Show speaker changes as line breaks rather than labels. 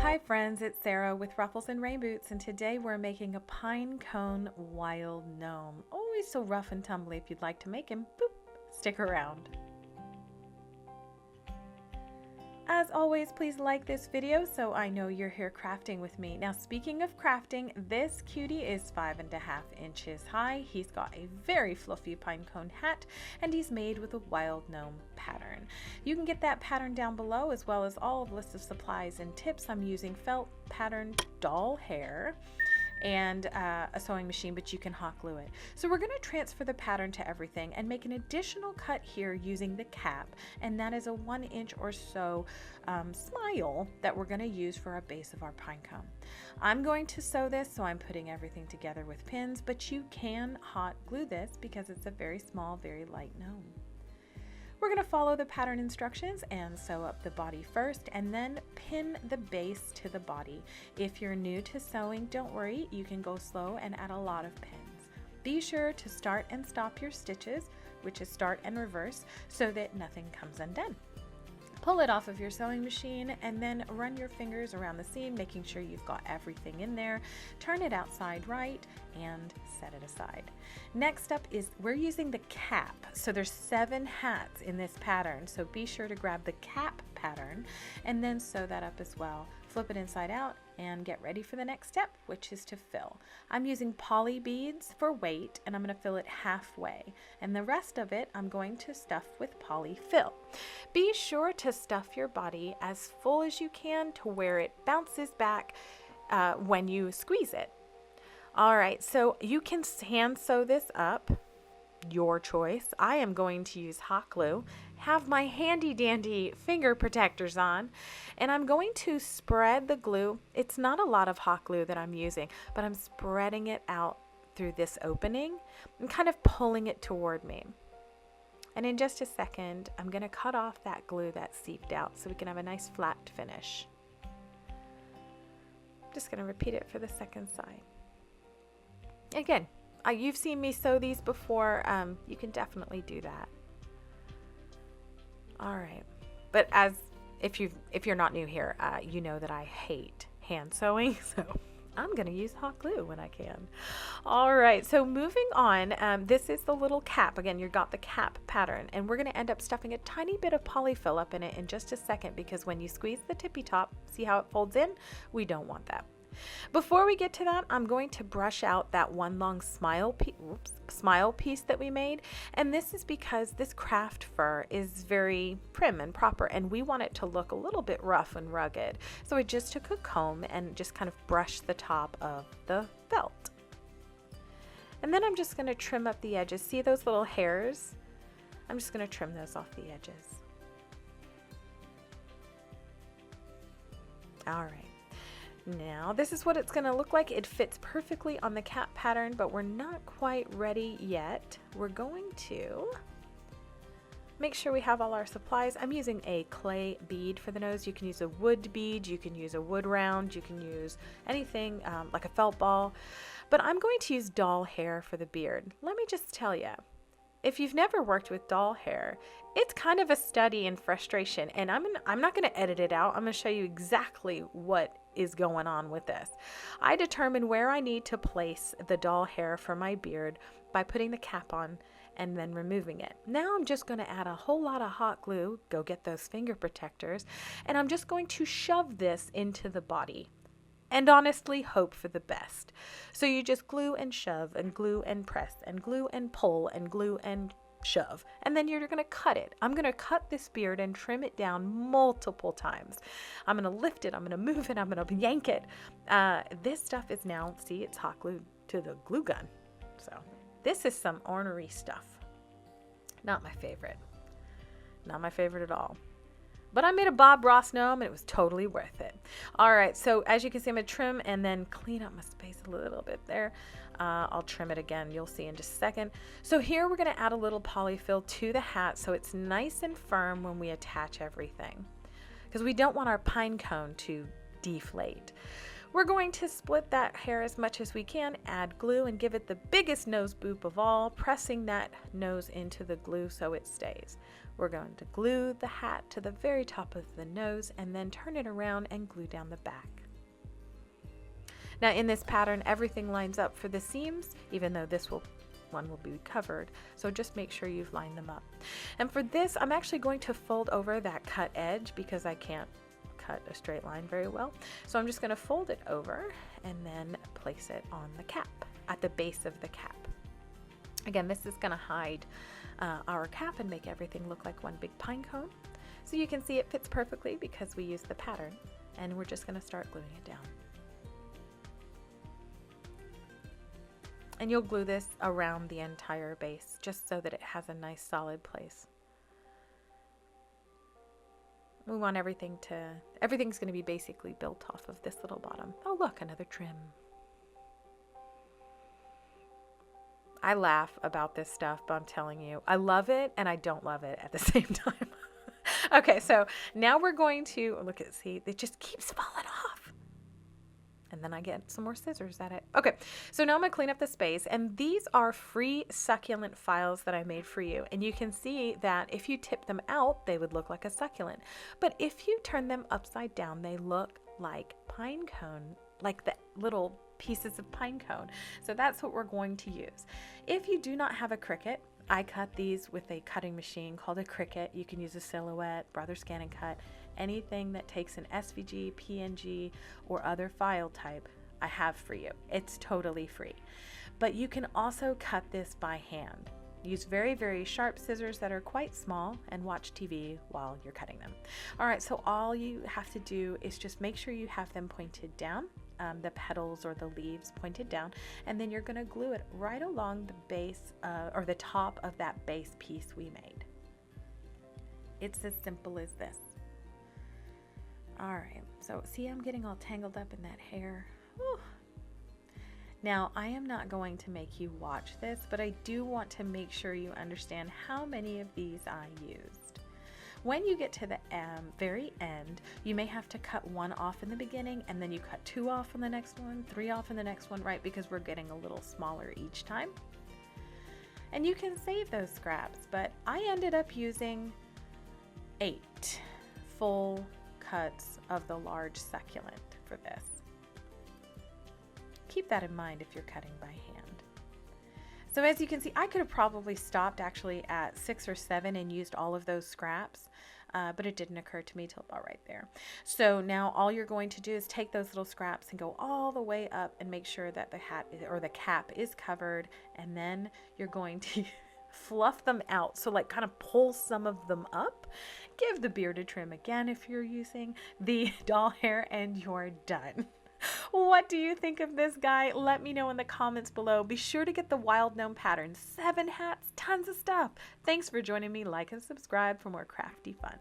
Hi friends, it's Sarah with Ruffles and Rain Boots, and today we're making a Pinecone Wild Gnome. Always so rough and tumbly. If you'd like to make him, boop, stick around. As always, please like this video so I know you're here crafting with me. Now, speaking of crafting, this cutie is 5.5 inches high. He's got a very fluffy pinecone hat, and he's made with a wild gnome pattern. You can get that pattern down below, as well as all of the list of supplies and tips. I'm using felt pattern doll hair and a sewing machine, but you can hot glue it. So we're going to transfer the pattern to everything and make an additional cut here using the cap, and that is a 1 inch or so smile that we're going to use for our base of our pine cone. I'm going to sew this, so I'm putting everything together with pins, but you can hot glue this because it's a very small, very light gnome. We're going to follow the pattern instructions and sew up the body first and then pin the base to the body. If you're new to sewing, don't worry, you can go slow and add a lot of pins. Be sure to start and stop your stitches, which is start and reverse, so that nothing comes undone. Pull it off of your sewing machine and then run your fingers around the seam, making sure you've got everything in there. Turn it outside right and set it aside. Next up is we're using the cap. So there's 7 hats in this pattern. So be sure to grab the cap pattern and then sew that up as well. Flip it inside out and get ready for the next step, which is to fill. I'm using poly beads for weight, and I'm going to fill it halfway, and the rest of it I'm going to stuff with poly fill. Be sure to stuff your body as full as you can to where it bounces back when you squeeze it. All right, so you can hand sew this up, your choice. I am going to use hot glue, have my handy dandy finger protectors on, and I'm going to spread the glue. It's not a lot of hot glue that I'm using, but I'm spreading it out through this opening and kind of pulling it toward me. And in just a second, I'm going to cut off that glue that seeped out so we can have a nice flat finish. I'm just going to repeat it for the second side. Again, you've seen me sew these before. You can definitely do that. All right, but if you're not new here, you know that I hate hand sewing, so I'm gonna use hot glue when I can. All right, so moving on, this is the little cap. Again, you got the cap pattern, and we're gonna end up stuffing a tiny bit of polyfill up in it in just a second, because when you squeeze the tippy top, see how it folds in? We don't want that. Before we get to that, I'm going to brush out that one long smile piece that we made, and this is because this craft fur is very prim and proper, and we want it to look a little bit rough and rugged. So I just took a comb and just kind of brushed the top of the felt. And then I'm just going to trim up the edges. See those little hairs? I'm just going to trim those off the edges. All right. Now, this is what it's going to look like. It fits perfectly on the cap pattern, but we're not quite ready yet. We're going to make sure we have all our supplies. I'm using a clay bead for the nose. You can use a wood bead, you can use a wood round, you can use anything like a felt ball, but I'm going to use doll hair for the beard. Let me just tell you, if you've never worked with doll hair, it's kind of a study in frustration, and I'm not going to edit it out. I'm going to show you exactly what is going on with this. I determine where I need to place the doll hair for my beard by putting the cap on and then removing it. Now I'm just going to add a whole lot of hot glue, go get those finger protectors, and I'm just going to shove this into the body. And honestly, hope for the best. So you just glue and shove and glue and press and glue and pull and glue and shove. And then you're going to cut it. I'm going to cut this beard and trim it down multiple times. I'm going to lift it. I'm going to move it. I'm going to yank it. This stuff is now, see, it's hot glued to the glue gun. So this is some ornery stuff. Not my favorite. Not my favorite at all. But I made a Bob Ross gnome, and it was totally worth it. All right, so as you can see, I'm going to trim and then clean up my space a little bit there. I'll trim it again. You'll see in just a second. So here we're going to add a little polyfill to the hat so it's nice and firm when we attach everything, because we don't want our pine cone to deflate. We're going to split that hair as much as we can, add glue, and give it the biggest nose boop of all, pressing that nose into the glue so it stays. We're going to glue the hat to the very top of the nose and then turn it around and glue down the back. Now in this pattern, everything lines up for the seams, even though this one will be covered. So just make sure you've lined them up. And for this, I'm actually going to fold over that cut edge because I can't cut a straight line very well. So I'm just going to fold it over and then place it on the cap, at the base of the cap. Again, this is going to hide our cap and make everything look like one big pine cone. So you can see it fits perfectly because we use the pattern, and we're just going to start gluing it down. And you'll glue this around the entire base just so that it has a nice solid place. We want everything's going to be basically built off of this little bottom. Oh look, another trim. I laugh about this stuff, but I'm telling you, I love it and I don't love it at the same time. Okay, so now we're going to, look at, see, it just keeps falling off. And then I get some more scissors at it. Okay, so now I'm gonna clean up the space, and these are free succulent files that I made for you. And you can see that if you tip them out, they would look like a succulent. But if you turn them upside down, they look like pine cone, like the little pieces of pine cone. So that's what we're going to use. If you do not have a Cricut, I cut these with a cutting machine called a Cricut. You can use a Silhouette, Brother Scan and Cut. Anything that takes an SVG, PNG, or other file type, I have for you. It's totally free. But you can also cut this by hand. Use very, very sharp scissors that are quite small and watch TV while you're cutting them. All right, so all you have to do is just make sure you have them pointed down, the petals or the leaves pointed down, and then you're gonna glue it right along the base or the top of that base piece we made. It's as simple as this. All right, so see, I'm getting all tangled up in that hair. Whew. Now, I am not going to make you watch this, but I do want to make sure you understand how many of these I used. When you get to the very end, you may have to cut one off in the beginning, and then you cut 2 off on the next one, 3 off in the next one, right? Because we're getting a little smaller each time. And you can save those scraps, but I ended up using 8 full cuts of the large succulent for this. Keep that in mind if you're cutting by hand. So as you can see, I could have probably stopped actually at 6 or 7 and used all of those scraps, but it didn't occur to me till about right there. So now all you're going to do is take those little scraps and go all the way up and make sure that the hat or the cap is covered, and then you're going to fluff them out. So like kind of pull some of them up, give the bearded trim again if you're using the doll hair, and you're done. What do you think of this guy? Let me know in the comments below. Be sure to get the Wild Gnome pattern. 7 hats, tons of stuff. Thanks for joining me. Like and subscribe for more crafty fun.